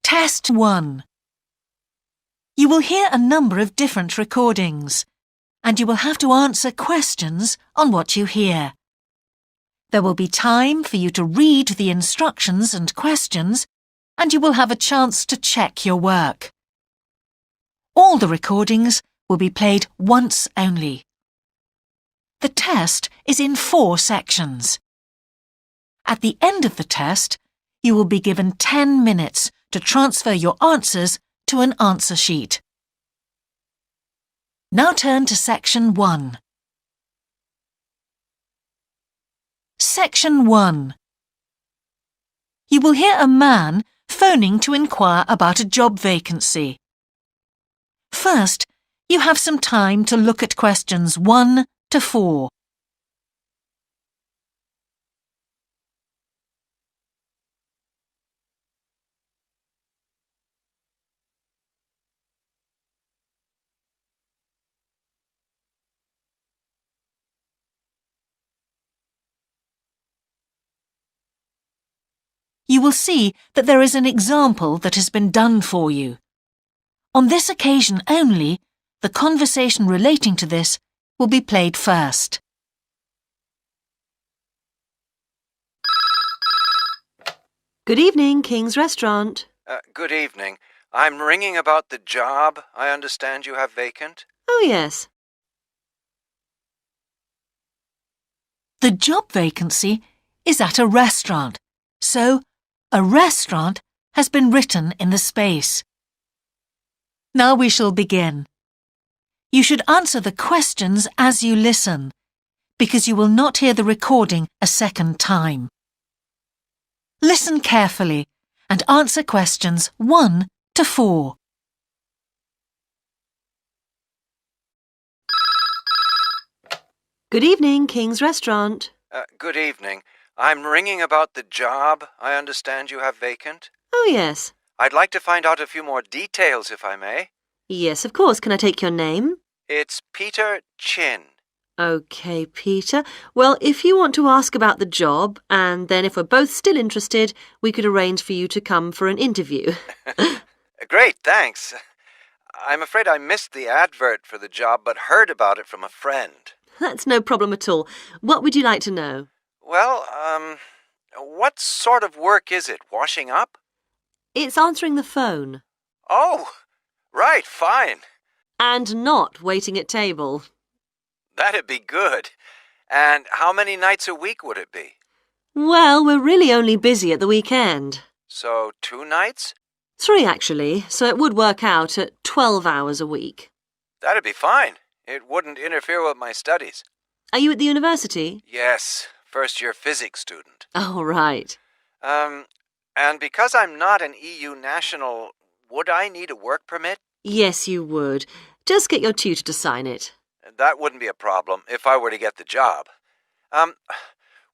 Test 1. You will hear a number of different recordings, and you will have to answer questions on what you hear. There will be time for you to read the instructions and questions, and you will have a chance to check your work. All the recordings will be played once only. The test is in 4 sections. At the end of the test, you will be given 10 minutes to transfer your answers to an answer sheet. Now turn to Section 1. Section 1. You will hear a man phoning to inquire about a job vacancy. First, you have some time to look at questions 1 to 4. You will see that there is an example that has been done for you. On this occasion only, the conversation relating to this will be played first. Good evening, King's Restaurant. Good evening. I'm ringing about the job I understand you have vacant. Oh, yes. The job vacancy is at a restaurant, so a restaurant has been written in the space. Now we shall begin. You should answer the questions as you listen, because you will not hear the recording a second time. Listen carefully and answer questions 1 to 4. Good evening, King's Restaurant. Good evening. I'm ringing about the job I understand you have vacant. Oh, yes. I'd like to find out a few more details, if I may. Yes, of course. Can I take your name? It's Peter Chin. OK, Peter. Well, if you want to ask about the job, and then if we're both still interested, we could arrange for you to come for an interview. Great, thanks. I'm afraid I missed the advert for the job, but heard about it from a friend. That's no problem at all. What would you like to know? Well, what sort of work is it? Washing up? It's answering the phone. Oh, right, fine. And not waiting at table. That'd be good. And how many nights a week would it be? Well, we're really only busy at the weekend. So 2 nights? 3, actually, so it would work out at 12 hours a week. That'd be fine. It wouldn't interfere with my studies. Are you at the university? Yes, first-year physics student. Oh, right. And because I'm not an EU national, would I need a work permit? Yes, you would. Just get your tutor to sign it. That wouldn't be a problem if I were to get the job.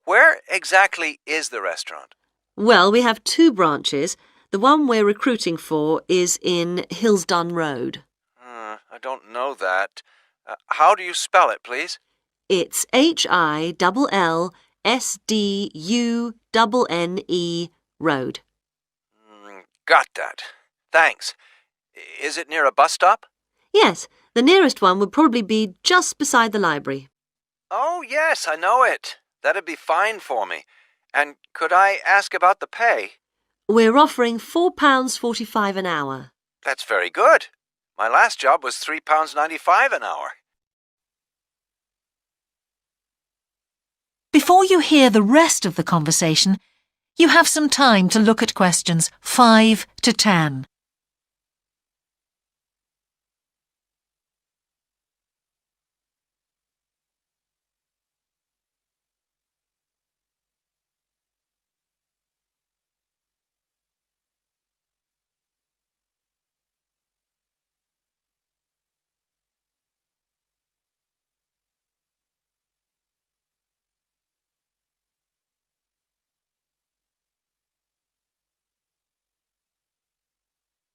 Where exactly is the restaurant? Well, we have 2 branches. The one we're recruiting for is in Hillsdon Road. I don't know that. How do you spell it, please? It's HILLSDUNNE Road. Got that. Thanks. Is it near a bus stop? Yes, the nearest one would probably be just beside the library. Oh, yes, I know it. That'd be fine for me. And could I ask about the pay? We're offering £4.45 an hour. That's very good. My last job was £3.95 an hour. Before you hear the rest of the conversation, you have some time to look at questions 5 to 10.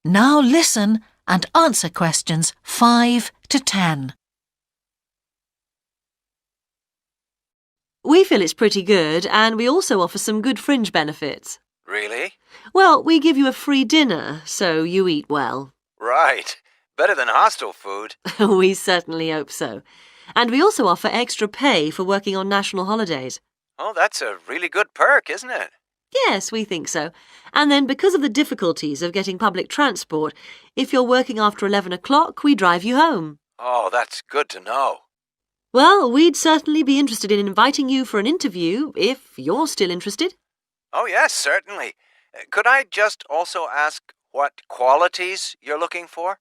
Now listen and answer questions 5 to 10. We feel it's pretty good, and we also offer some good fringe benefits. Really? Well, we give you a free dinner, so you eat well. Right. Better than hostel food. We certainly hope so. And we also offer extra pay for working on national holidays. Oh, that's a really good perk, isn't it? Yes, we think so. And then because of the difficulties of getting public transport, if you're working after 11 o'clock, we drive you home. Oh, that's good to know. Well, we'd certainly be interested in inviting you for an interview if you're still interested. Oh, yes, certainly. Could I just also ask what qualities you're looking for?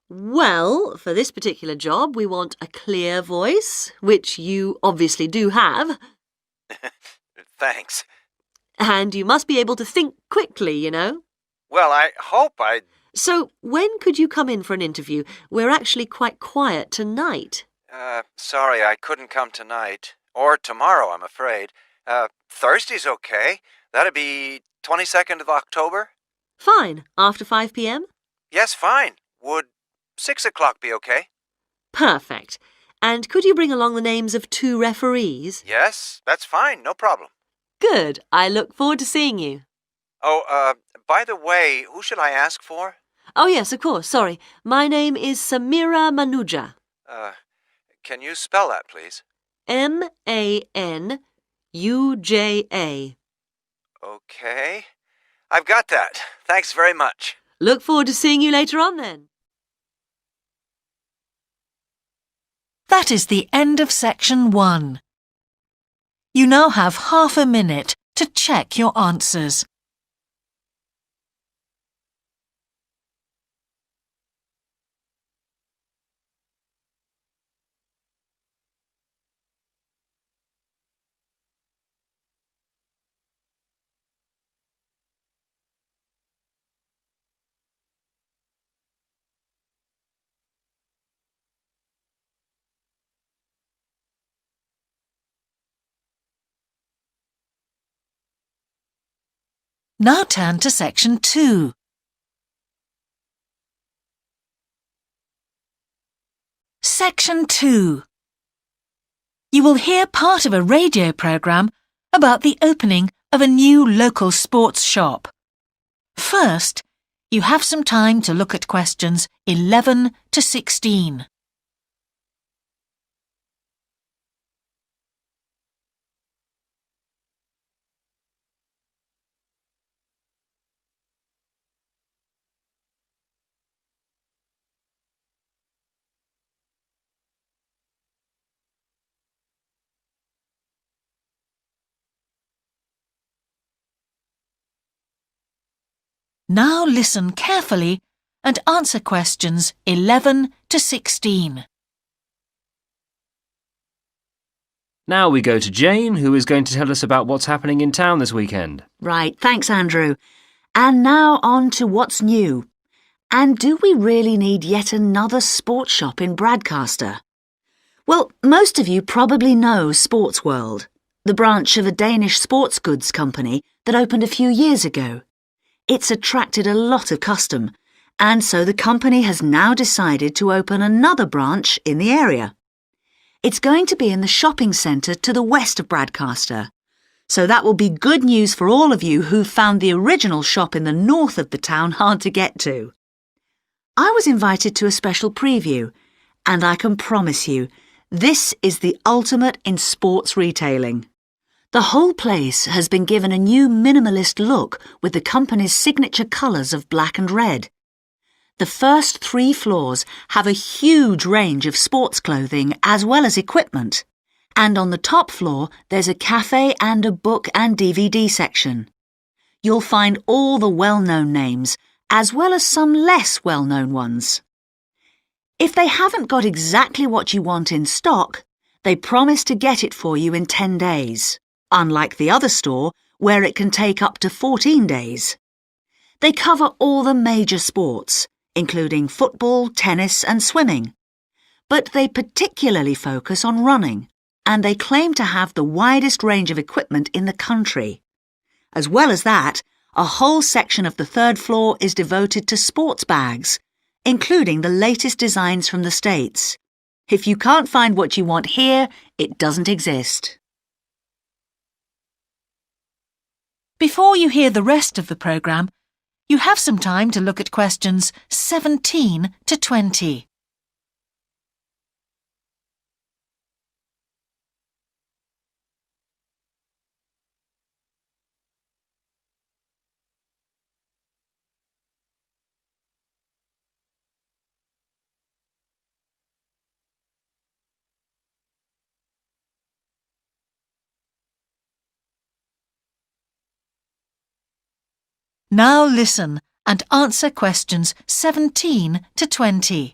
Well, for this particular job, we want a clear voice, which you obviously do have. Thanks. And you must be able to think quickly, you know. Well, I hope I'd... So, when could you come in for an interview? We're actually quite quiet tonight. Sorry, I couldn't come tonight. Or tomorrow, I'm afraid. Thursday's okay. That'd be 22nd of October? Fine. After 5 p.m.? Yes, fine. Would 6 o'clock be okay? Perfect. And could you bring along the names of 2 referees? Yes, that's fine. No problem. Good. I look forward to seeing you. Oh, by the way, who should I ask for? Oh, yes, of course. Sorry. My name is Samira Manuja. Can you spell that, please? Manuja. Okay. I've got that. Thanks very much. Look forward to seeing you later on then. That is the end of section 1. You now have half a minute to check your answers. Now turn to section 2. Section 2. You will hear part of a radio programme about the opening of a new local sports shop. First, you have some time to look at questions 11 to 16. Now listen carefully and answer questions 11 to 16. Now we go to Jane, who is going to tell us about what's happening in town this weekend. Right, thanks, Andrew. And now on to what's new. And do we really need yet another sports shop in Bradcaster? Well, most of you probably know Sports World, the branch of a Danish sports goods company that opened a few years ago. It's attracted a lot of custom, and so the company has now decided to open another branch in the area. It's going to be in the shopping centre to the west of Bradcaster, so that will be good news for all of you who found the original shop in the north of the town hard to get to. I was invited to a special preview, and I can promise you, this is the ultimate in sports retailing. The whole place has been given a new minimalist look with the company's signature colours of black and red. The first 3 floors have a huge range of sports clothing as well as equipment. And on the top floor, there's a cafe and a book and DVD section. You'll find all the well-known names, as well as some less well-known ones. If they haven't got exactly what you want in stock, they promise to get it for you in 10 days. Unlike the other store, where it can take up to 14 days. They cover all the major sports, including football, tennis and swimming. But they particularly focus on running, and they claim to have the widest range of equipment in the country. As well as that, a whole section of the 3rd floor is devoted to sports bags, including the latest designs from the States. If you can't find what you want here, it doesn't exist. Before you hear the rest of the programme, you have some time to look at questions 17 to 20. Now listen and answer questions 17 to 20.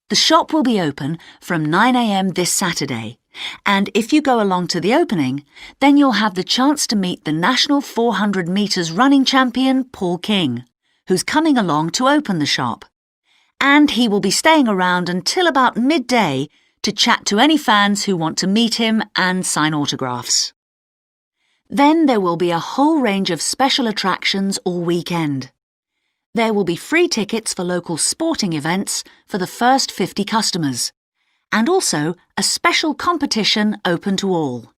The shop will be open from 9 a.m. this Saturday, and if you go along to the opening, then you'll have the chance to meet the national 400 metres running champion, Paul King, who's coming along to open the shop. And he will be staying around until about midday to chat to any fans who want to meet him and sign autographs. Then there will be a whole range of special attractions all weekend. There will be free tickets for local sporting events for the first 50 customers, and also a special competition open to all.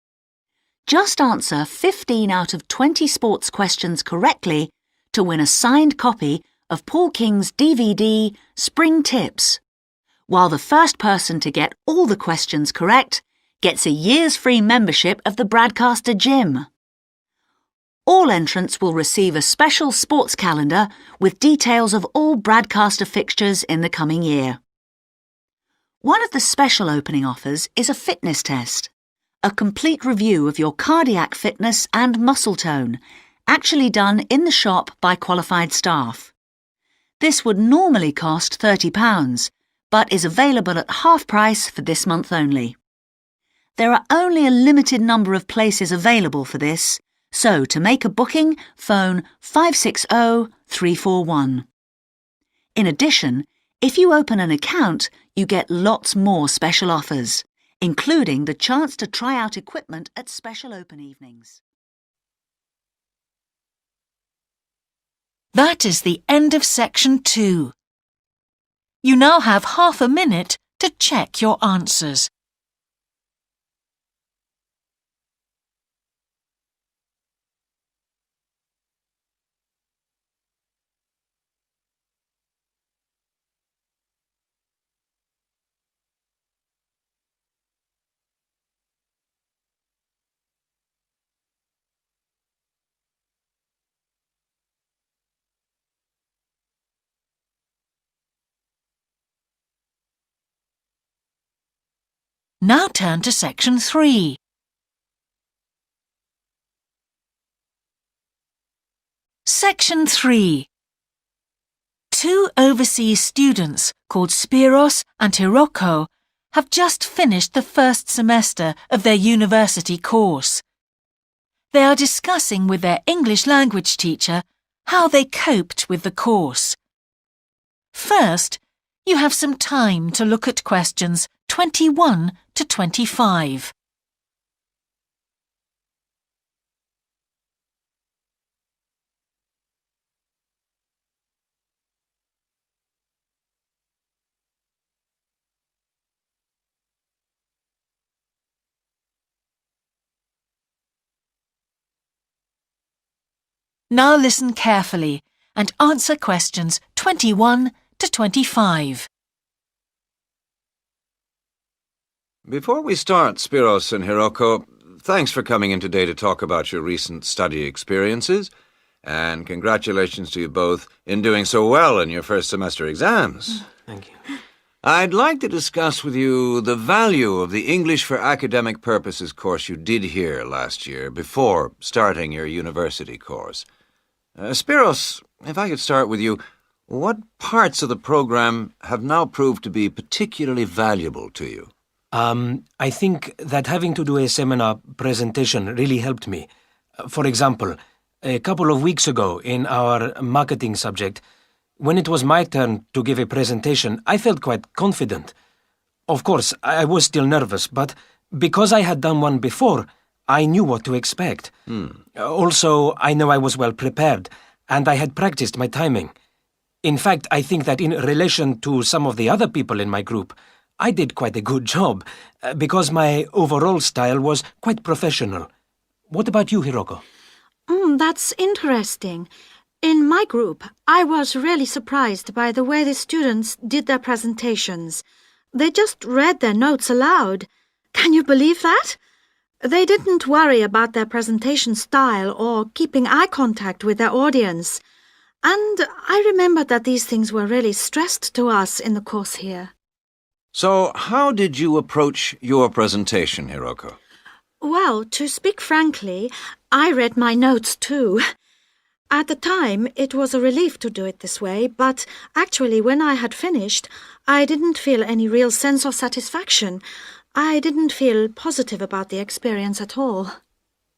Just answer 15 out of 20 sports questions correctly to win a signed copy of Paul King's DVD, Spring Tips, while the first person to get all the questions correct gets a year's free membership of the Bradcaster Gym. All entrants will receive a special sports calendar with details of all Bradcaster fixtures in the coming year. One of the special opening offers is a fitness test, a complete review of your cardiac fitness and muscle tone, actually done in the shop by qualified staff. This would normally cost £30, but is available at half price for this month only. There are only a limited number of places available for this, so to make a booking, phone 560 341. In addition, if you open an account, you get lots more special offers, including the chance to try out equipment at special open evenings. That is the end of section 2. You now have half a minute to check your answers. Now turn to section 3. Section 3. 2 overseas students called Spiros and Hiroko have just finished the first semester of their university course. They are discussing with their English language teacher how they coped with the course. First, you have some time to look at questions 21 to 25. Now listen carefully and answer questions 21 to 25. Before we start, Spiros and Hiroko, thanks for coming in today to talk about your recent study experiences, and congratulations to you both in doing so well in your first semester exams. Thank you. I'd like to discuss with you the value of the English for Academic Purposes course you did here last year before starting your university course. Spiros, if I could start with you, what parts of the program have now proved to be particularly valuable to you? I think that having to do a seminar presentation really helped me. For example, a couple of weeks ago in our marketing subject, when it was my turn to give a presentation, I felt quite confident. Of course, I was still nervous, but because I had done one before, I knew what to expect. Also, I know I was well prepared, and I had practiced my timing. In fact, I think that in relation to some of the other people in my group, I did quite a good job, because my overall style was quite professional. What about you, Hiroko? That's interesting. In my group, I was really surprised by the way the students did their presentations. They just read their notes aloud. Can you believe that? They didn't worry about their presentation style or keeping eye contact with their audience. And I remembered that these things were really stressed to us in the course here. So, how did you approach your presentation, Hiroko? Well, to speak frankly, I read my notes too. At the time, it was a relief to do it this way, but actually when I had finished, I didn't feel any real sense of satisfaction. I didn't feel positive about the experience at all.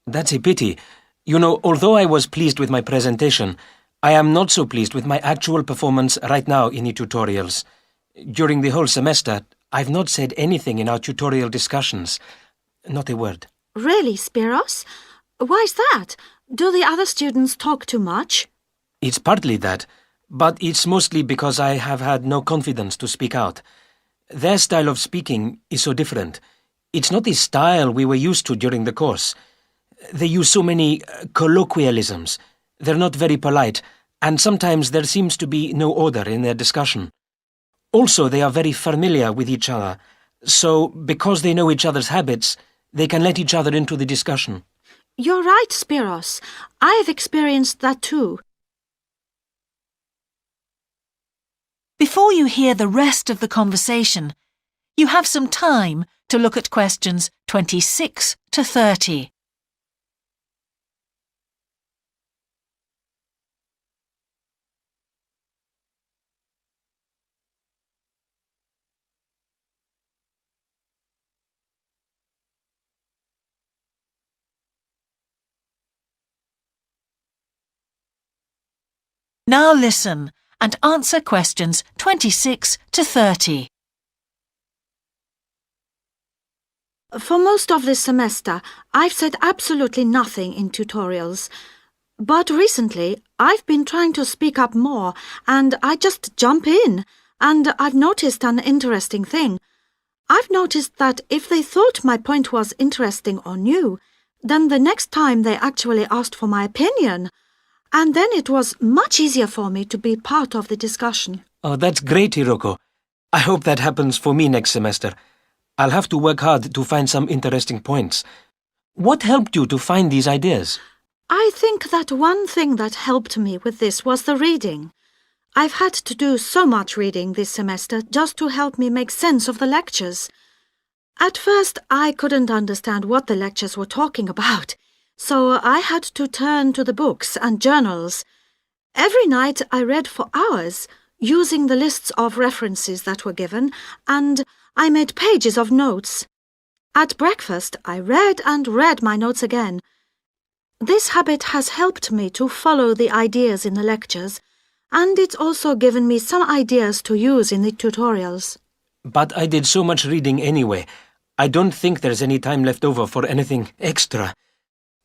That's a pity. You know, although I was pleased with my presentation, I am not so pleased with my actual performance right now in the tutorials. During the whole semester, I've not said anything in our tutorial discussions. Not a word. Really, Spiros? Why's that? Do the other students talk too much? It's partly that, but it's mostly because I have had no confidence to speak out. Their style of speaking is so different. It's not the style we were used to during the course. They use so many colloquialisms. They're not very polite, and sometimes there seems to be no order in their discussion. Also, they are very familiar with each other, so because they know each other's habits, they can let each other into the discussion. You're right, Spiros. I've experienced that too. Before you hear the rest of the conversation, you have some time to look at questions 26 to 30. Now listen and answer questions 26 to 30. For most of this semester, I've said absolutely nothing in tutorials. But recently, I've been trying to speak up more, and I just jump in, and I've noticed an interesting thing. I've noticed that if they thought my point was interesting or new, then the next time they actually asked for my opinion. And then it was much easier for me to be part of the discussion. Oh, that's great, Hiroko. I hope that happens for me next semester. I'll have to work hard to find some interesting points. What helped you to find these ideas? I think that one thing that helped me with this was the reading. I've had to do so much reading this semester just to help me make sense of the lectures. At first, I couldn't understand what the lectures were talking about, so I had to turn to the books and journals. Every night I read for hours, using the lists of references that were given, and I made pages of notes. At breakfast, I read and read my notes again. This habit has helped me to follow the ideas in the lectures, and it's also given me some ideas to use in the tutorials. But I did so much reading anyway. I don't think there's any time left over for anything extra.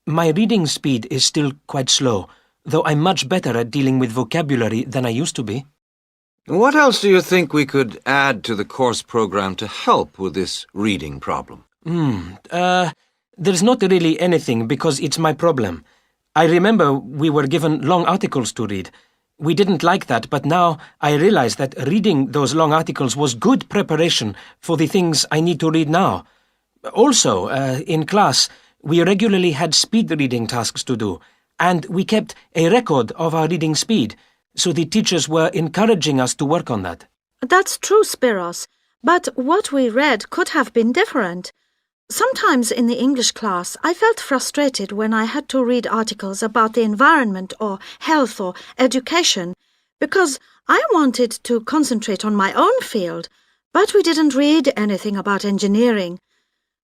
My reading speed is still quite slow, though I'm much better at dealing with vocabulary than I used to be. What else do you think we could add to the course program to help with this reading problem? There's not really anything because it's my problem. I remember we were given long articles to read. We didn't like that, but now I realize that reading those long articles was good preparation for the things I need to read now. Also, in class, we regularly had speed reading tasks to do, and we kept a record of our reading speed, so the teachers were encouraging us to work on that. That's true, Spiros, but what we read could have been different. Sometimes in the English class, I felt frustrated when I had to read articles about the environment or health or education, because I wanted to concentrate on my own field, but we didn't read anything about engineering.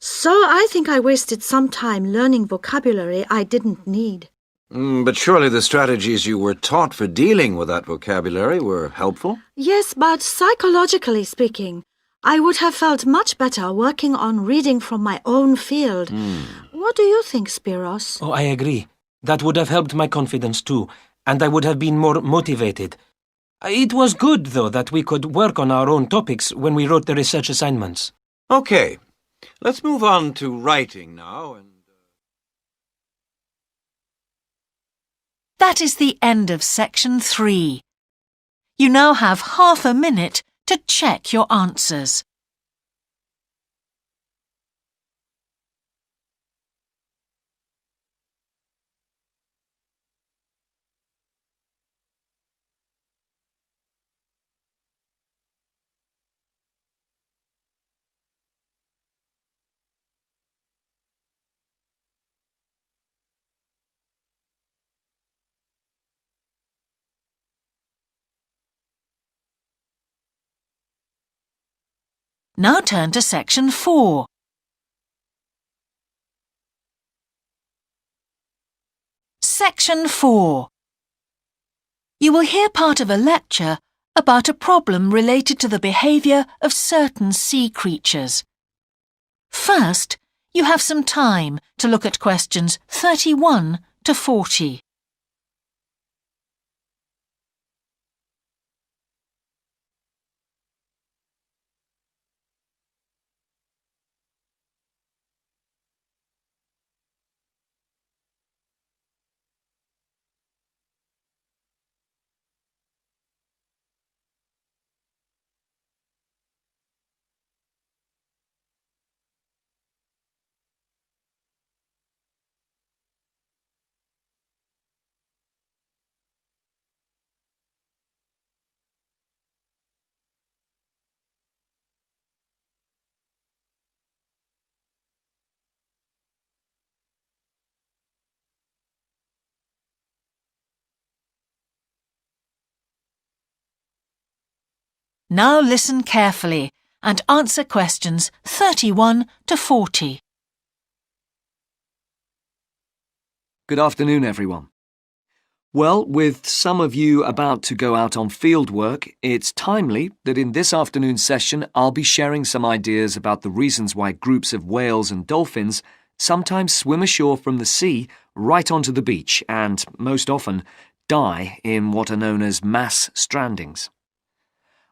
So I think I wasted some time learning vocabulary I didn't need. But surely the strategies you were taught for dealing with that vocabulary were helpful? Yes, but psychologically speaking, I would have felt much better working on reading from my own field. What do you think, Spiros? Oh, I agree. That would have helped my confidence too, and I would have been more motivated. It was good, though, that we could work on our own topics when we wrote the research assignments. Okay, let's move on to writing now. That is the end of section 3. You now have half a minute to check your answers. Now turn to section 4. Section 4. You will hear part of a lecture about a problem related to the behaviour of certain sea creatures. First, you have some time to look at questions 31 to 40. Now listen carefully and answer questions 31 to 40. Good afternoon, everyone. Well, with some of you about to go out on field work, it's timely that in this afternoon's session I'll be sharing some ideas about the reasons why groups of whales and dolphins sometimes swim ashore from the sea right onto the beach and, most often, die in what are known as mass strandings.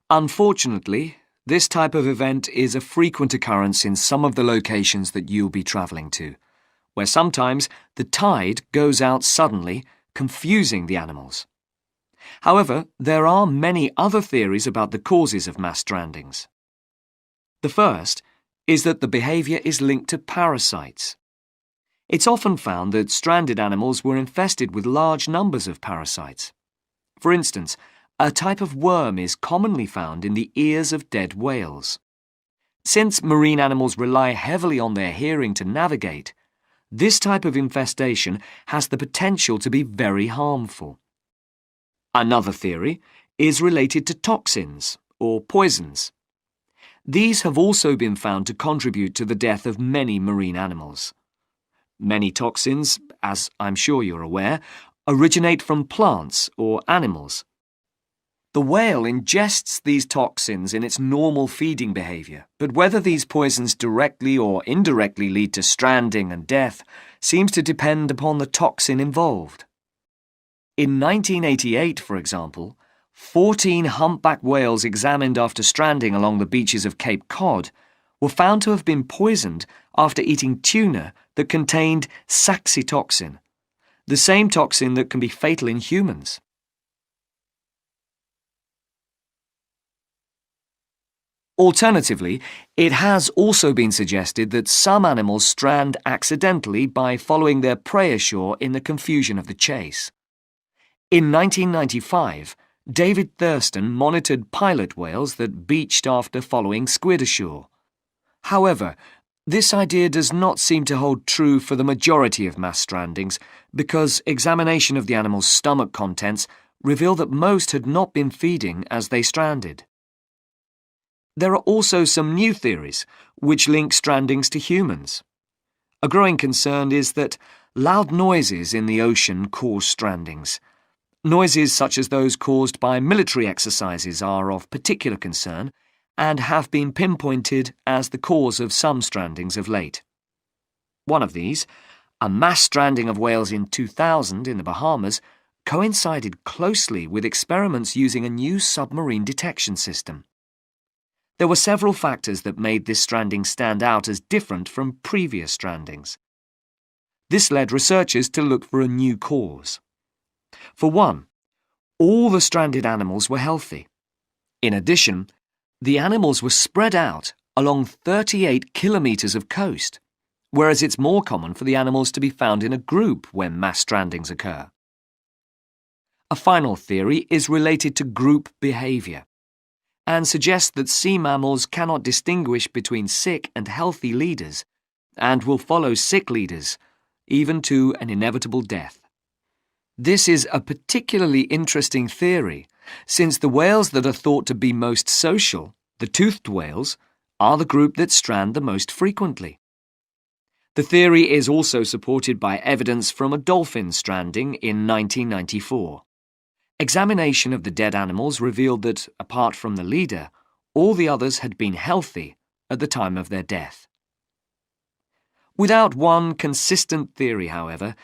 Unfortunately, this type of event is a frequent occurrence in some of the locations that you'll be travelling to, where sometimes the tide goes out suddenly, confusing the animals. However, there are many other theories about the causes of mass strandings. The first is that the behaviour is linked to parasites. It's often found that stranded animals were infested with large numbers of parasites. For instance, a type of worm is commonly found in the ears of dead whales. Since marine animals rely heavily on their hearing to navigate, this type of infestation has the potential to be very harmful. Another theory is related to toxins or poisons. These have also been found to contribute to the death of many marine animals. Many toxins, as I'm sure you're aware, originate from plants or animals. The whale ingests these toxins in its normal feeding behaviour, but whether these poisons directly or indirectly lead to stranding and death seems to depend upon the toxin involved. In 1988, for example, 14 humpback whales examined after stranding along the beaches of Cape Cod were found to have been poisoned after eating tuna that contained saxitoxin, the same toxin that can be fatal in humans. Alternatively, it has also been suggested that some animals strand accidentally by following their prey ashore in the confusion of the chase. In 1995, David Thurston monitored pilot whales that beached after following squid ashore. However, this idea does not seem to hold true for the majority of mass strandings because examination of the animal's stomach contents revealed that most had not been feeding as they stranded. There are also some new theories which link strandings to humans. A growing concern is that loud noises in the ocean cause strandings. Noises such as those caused by military exercises are of particular concern and have been pinpointed as the cause of some strandings of late. One of these, a mass stranding of whales in 2000 in the Bahamas, coincided closely with experiments using a new submarine detection system. There were several factors that made this stranding stand out as different from previous strandings. This led researchers to look for a new cause. For one, all the stranded animals were healthy. In addition, the animals were spread out along 38 kilometres of coast, whereas it's more common for the animals to be found in a group when mass strandings occur. A final theory is related to group behaviour and suggests that sea mammals cannot distinguish between sick and healthy leaders and will follow sick leaders, even to an inevitable death. This is a particularly interesting theory, since the whales that are thought to be most social, the toothed whales, are the group that strand the most frequently. The theory is also supported by evidence from a dolphin stranding in 1994. Examination of the dead animals revealed that, apart from the leader, all the others had been healthy at the time of their death. Without one consistent theory, however,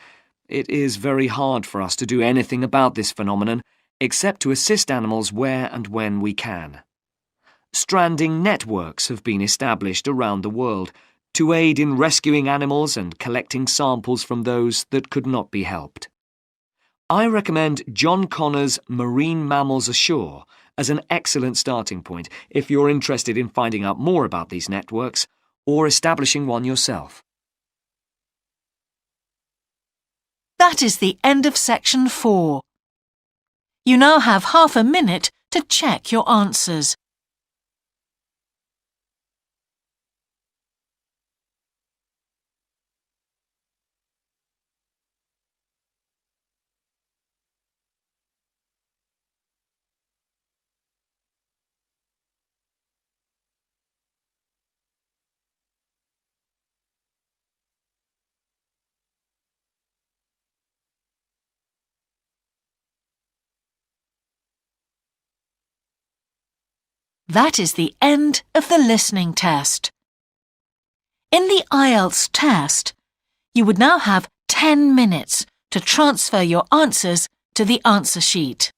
it is very hard for us to do anything about this phenomenon except to assist animals where and when we can. Stranding networks have been established around the world to aid in rescuing animals and collecting samples from those that could not be helped. I recommend John Connor's Marine Mammals Ashore as an excellent starting point if you're interested in finding out more about these networks or establishing one yourself. That is the end of section 4. You now have half a minute to check your answers. That is the end of the listening test. In the IELTS test, you would now have 10 minutes to transfer your answers to the answer sheet.